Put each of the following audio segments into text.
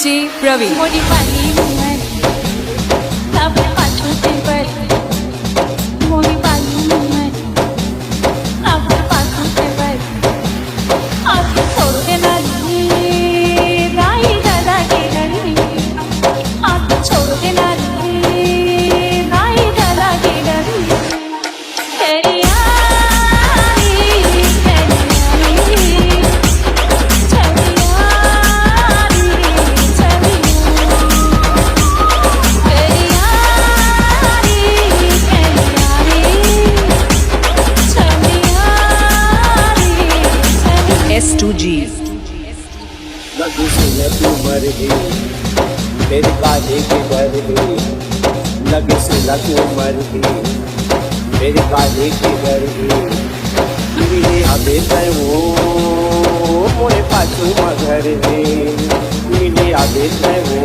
DJ Ravi. मोरी वाली उमर तब पाछू से पर मोरी वाली उमर तब पाछू से पर आप छोड़ देना रे राई दादा के डरी आप छोड़ देना रे राई दादा के डरी तेरी S2G. लगी से लगी मर गई तेरे काहे के डर गई लगे से लगी मर गई तेरे काहे के डर गई मेरे आबे तय वो मोरे पाछू मगर रे मेरे आबे तय वो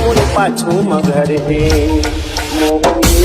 मोरे पाछू मगर रे मोहनी